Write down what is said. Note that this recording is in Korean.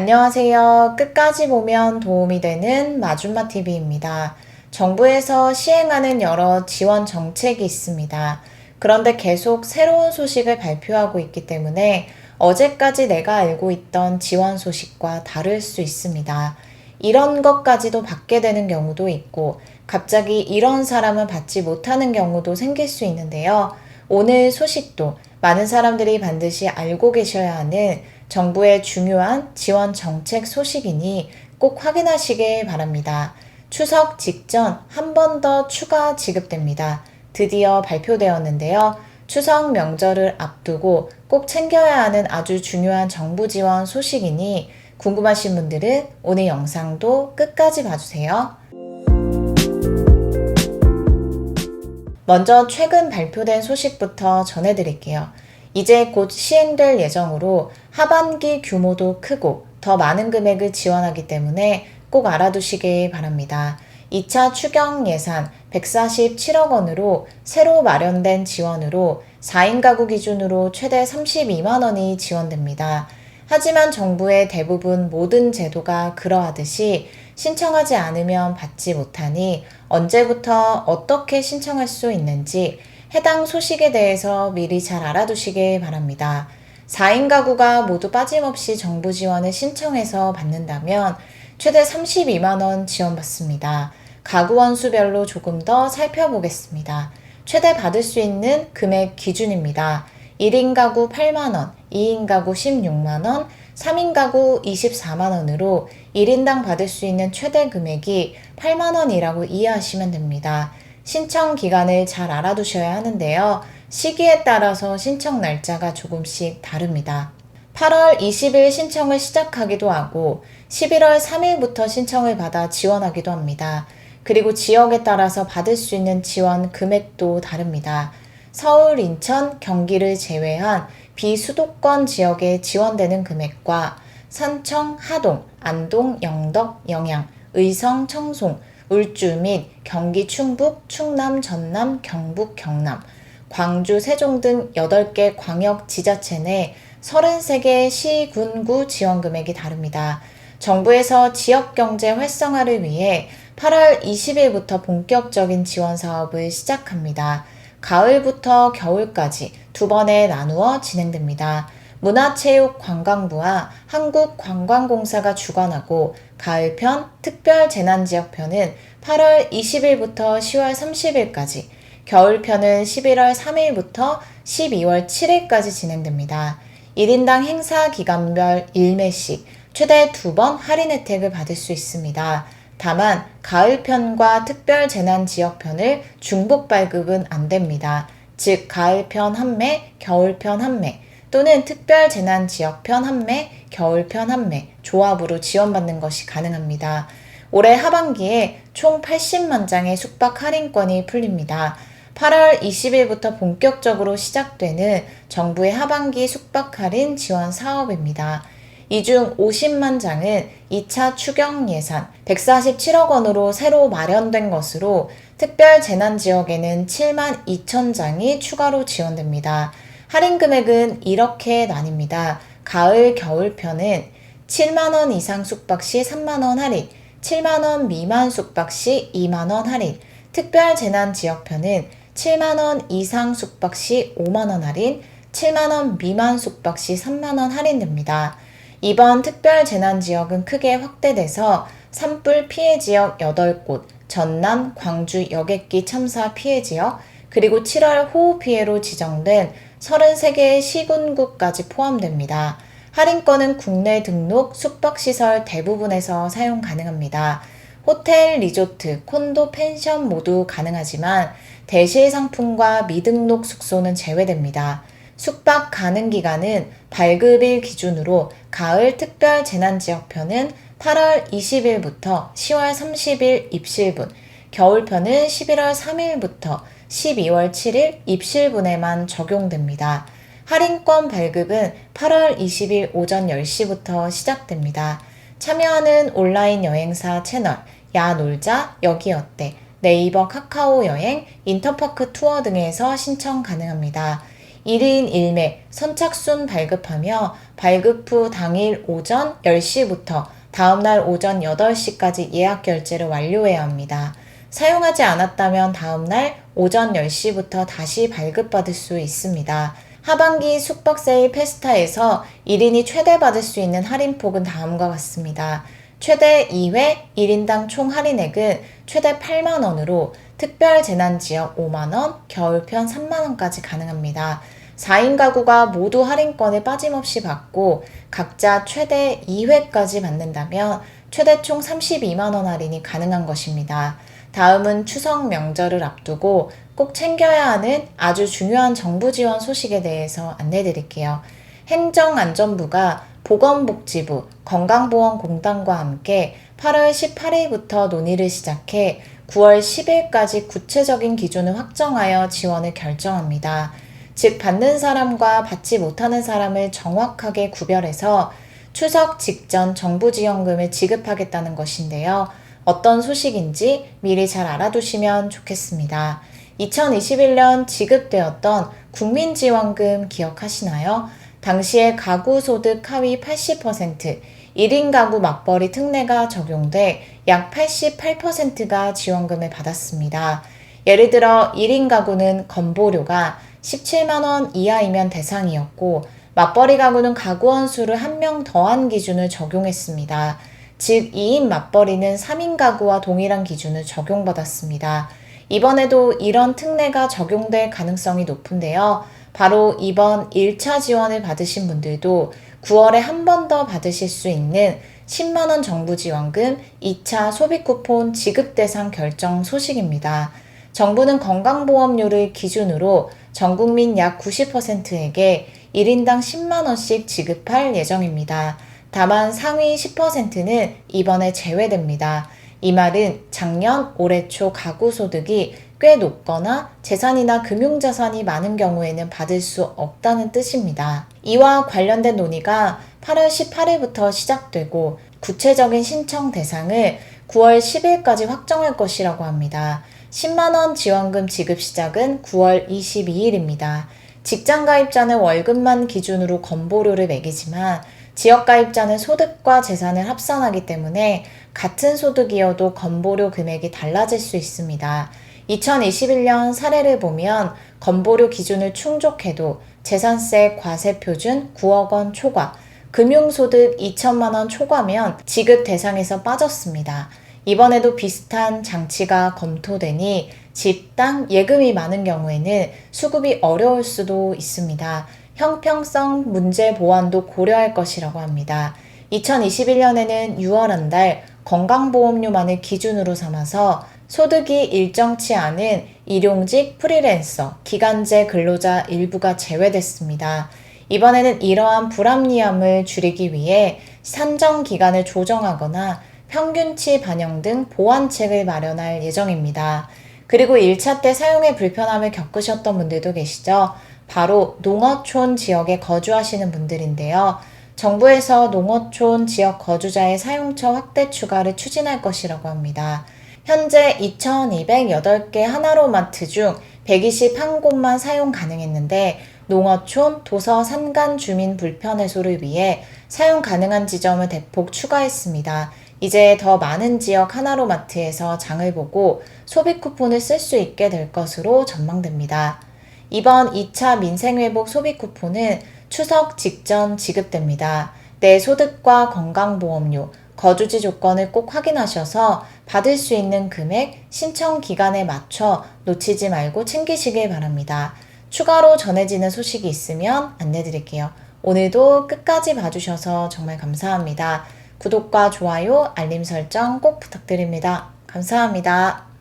안녕하세요. 끝까지 보면 도움이 되는 마줌마TV입니다. 정부에서 시행하는 여러 지원 정책이 있습니다. 그런데 계속 새로운 소식을 발표하고 있기 때문에 어제까지 내가 알고 있던 지원 소식과 다를 수 있습니다. 이런 것까지도 받게 되는 경우도 있고 갑자기 이런 사람은 받지 못하는 경우도 생길 수 있는데요. 오늘 소식도 많은 사람들이 반드시 알고 계셔야 하는 정부의 중요한 지원 정책 소식이니 꼭 확인하시길 바랍니다. 추석 직전 한 번 더 추가 지급됩니다. 드디어 발표되었는데요. 추석 명절을 앞두고 꼭 챙겨야 하는 아주 중요한 정부 지원 소식이니 궁금하신 분들은 오늘 영상도 끝까지 봐주세요. 먼저 최근 발표된 소식부터 전해드릴게요. 이제 곧 시행될 예정으로 하반기 규모도 크고 더 많은 금액을 지원하기 때문에 꼭 알아두시길 바랍니다. 2차 추경 예산 147억 원으로 새로 마련된 지원으로 4인 가구 기준으로 최대 32만 원이 지원됩니다. 하지만 정부의 대부분 모든 제도가 그러하듯이 신청하지 않으면 받지 못하니 언제부터 어떻게 신청할 수 있는지 해당 소식에 대해서 미리 잘 알아두시길 바랍니다. 4인 가구가 모두 빠짐없이 정부 지원을 신청해서 받는다면 최대 32만 원 지원받습니다. 가구 원수별로 조금 더 살펴보겠습니다. 최대 받을 수 있는 금액 기준입니다. 1인 가구 8만 원, 2인 가구 16만 원, 3인 가구 24만 원으로 1인당 받을 수 있는 최대 금액이 8만 원이라고 이해하시면 됩니다. 신청 기간을 잘 알아두셔야 하는데요. 시기에 따라서 신청 날짜가 조금씩 다릅니다. 8월 20일 신청을 시작하기도 하고 11월 3일부터 신청을 받아 지원하기도 합니다. 그리고 지역에 따라서 받을 수 있는 지원 금액도 다릅니다. 서울, 인천, 경기를 제외한 비수도권 지역에 지원되는 금액과 산청, 하동, 안동, 영덕, 영양, 의성, 청송, 울주 및 경기 충북, 충남, 전남, 경북, 경남, 광주, 세종 등 8개 광역 지자체 내 33개 시, 군, 구 지원 금액이 다릅니다. 정부에서 지역 경제 활성화를 위해 8월 20일부터 본격적인 지원 사업을 시작합니다. 가을부터 겨울까지 두 번에 나누어 진행됩니다. 문화체육관광부와 한국관광공사가 주관하고 가을편 특별재난지역편은 8월 20일부터 10월 30일까지, 겨울편은 11월 3일부터 12월 7일까지 진행됩니다. 1인당 행사 기간별 1매씩 최대 2번 할인 혜택을 받을 수 있습니다. 다만 가을편과 특별재난지역편을 중복 발급은 안 됩니다. 즉 가을편 1매, 겨울편 1매 또는 특별재난지역편 1매, 겨울편 1매 조합으로 지원받는 것이 가능합니다. 올해 하반기에 총 80만 장의 숙박 할인권이 풀립니다. 8월 20일부터 본격적으로 시작되는 정부의 하반기 숙박 할인 지원 사업입니다. 이 중 50만 장은 2차 추경 예산 147억 원으로 새로 마련된 것으로 특별재난지역에는 7만 2천 장이 추가로 지원됩니다. 할인 금액은 이렇게 나뉩니다. 가을, 겨울편은 7만원 이상 숙박 시 3만원 할인, 7만원 미만 숙박 시 2만원 할인, 특별재난지역편은 7만원 이상 숙박 시 5만원 할인, 7만원 미만 숙박 시 3만원 할인됩니다. 이번 특별재난지역은 크게 확대돼서 산불 피해지역 8곳, 전남, 광주 여객기 참사 피해지역, 그리고 7월 호우 피해로 지정된 33개의 시군구까지 포함됩니다. 할인권은 국내 등록 숙박시설 대부분에서 사용 가능합니다. 호텔, 리조트, 콘도, 펜션 모두 가능하지만 대실 상품과 미등록 숙소는 제외됩니다. 숙박 가능 기간은 발급일 기준으로 가을 특별재난지역편은 8월 20일부터 10월 30일 입실분, 겨울편은 11월 3일부터 12월 7일 입실분에만 적용됩니다. 할인권 발급은 8월 20일 오전 10시부터 시작됩니다. 참여하는 온라인 여행사 채널 야놀자, 여기어때, 네이버 카카오 여행, 인터파크 투어 등에서 신청 가능합니다. 1인 1매 선착순 발급하며 발급 후 당일 오전 10시부터 다음날 오전 8시까지 예약 결제를 완료해야 합니다. 사용하지 않았다면 다음날 오전 10시부터 다시 발급받을 수 있습니다. 하반기 숙박 세일 페스타에서 1인이 최대 받을 수 있는 할인폭은 다음과 같습니다. 최대 2회 1인당 총 할인액은 최대 8만원으로 특별 재난지역 5만원, 겨울편 3만원까지 가능합니다. 4인 가구가 모두 할인권을 빠짐없이 받고 각자 최대 2회까지 받는다면 최대 총 32만원 할인이 가능한 것입니다. 다음은 추석 명절을 앞두고 꼭 챙겨야 하는 아주 중요한 정부 지원 소식에 대해서 안내드릴게요. 행정안전부가 보건복지부, 건강보험공단과 함께 8월 18일부터 논의를 시작해 9월 10일까지 구체적인 기준을 확정하여 지원을 결정합니다. 즉, 받는 사람과 받지 못하는 사람을 정확하게 구별해서 추석 직전 정부 지원금을 지급하겠다는 것인데요. 어떤 소식인지 미리 잘 알아두시면 좋겠습니다. 2021년 지급되었던 국민지원금 기억하시나요? 당시에 가구 소득 하위 80%, 1인 가구 맞벌이 특례가 적용돼 약 88%가 지원금을 받았습니다. 예를 들어 1인 가구는 건보료가 17만원 이하이면 대상이었고 맞벌이 가구는 가구 원수를 1명 더한 기준을 적용했습니다. 즉 2인 맞벌이는 3인 가구와 동일한 기준을 적용받았습니다. 이번에도 이런 특례가 적용될 가능성이 높은데요. 바로 이번 1차 지원을 받으신 분들도 9월에 한 번 더 받으실 수 있는 10만원 정부 지원금 2차 소비 쿠폰 지급 대상 결정 소식입니다. 정부는 건강보험료를 기준으로 전 국민 약 90%에게 1인당 10만원씩 지급할 예정입니다. 다만 상위 10%는 이번에 제외됩니다. 이 말은 작년, 올해 초 가구 소득이 꽤 높거나 재산이나 금융자산이 많은 경우에는 받을 수 없다는 뜻입니다. 이와 관련된 논의가 8월 18일부터 시작되고 구체적인 신청 대상을 9월 10일까지 확정할 것이라고 합니다. 10만원 지원금 지급 시작은 9월 22일입니다. 직장 가입자는 월급만 기준으로 건보료를 매기지만 지역 가입자는 소득과 재산을 합산하기 때문에 같은 소득이어도 건보료 금액이 달라질 수 있습니다. 2021년 사례를 보면 건보료 기준을 충족해도 재산세 과세 표준 9억 원 초과, 금융소득 2천만 원 초과면 지급 대상에서 빠졌습니다. 이번에도 비슷한 장치가 검토되니 집, 땅, 예금이 많은 경우에는 수급이 어려울 수도 있습니다. 형평성 문제 보완도 고려할 것이라고 합니다. 2021년에는 6월 한 달 건강보험료만을 기준으로 삼아서 소득이 일정치 않은 일용직, 프리랜서, 기간제 근로자 일부가 제외됐습니다. 이번에는 이러한 불합리함을 줄이기 위해 산정 기간을 조정하거나 평균치 반영 등 보완책을 마련할 예정입니다. 그리고 1차 때 사용에 불편함을 겪으셨던 분들도 계시죠? 바로 농어촌 지역에 거주하시는 분들인데요. 정부에서 농어촌 지역 거주자의 사용처 확대 추가를 추진할 것이라고 합니다. 현재 2,208개 하나로마트 중 121곳만 사용 가능했는데 농어촌, 도서, 산간 주민 불편 해소를 위해 사용 가능한 지점을 대폭 추가했습니다. 이제 더 많은 지역 하나로마트에서 장을 보고 소비 쿠폰을 쓸 수 있게 될 것으로 전망됩니다. 이번 2차 민생회복 소비 쿠폰은 추석 직전 지급됩니다. 내 소득과 건강보험료, 거주지 조건을 꼭 확인하셔서 받을 수 있는 금액, 신청 기간에 맞춰 놓치지 말고 챙기시길 바랍니다. 추가로 전해지는 소식이 있으면 안내드릴게요. 오늘도 끝까지 봐주셔서 정말 감사합니다. 구독과 좋아요, 알림 설정 꼭 부탁드립니다. 감사합니다.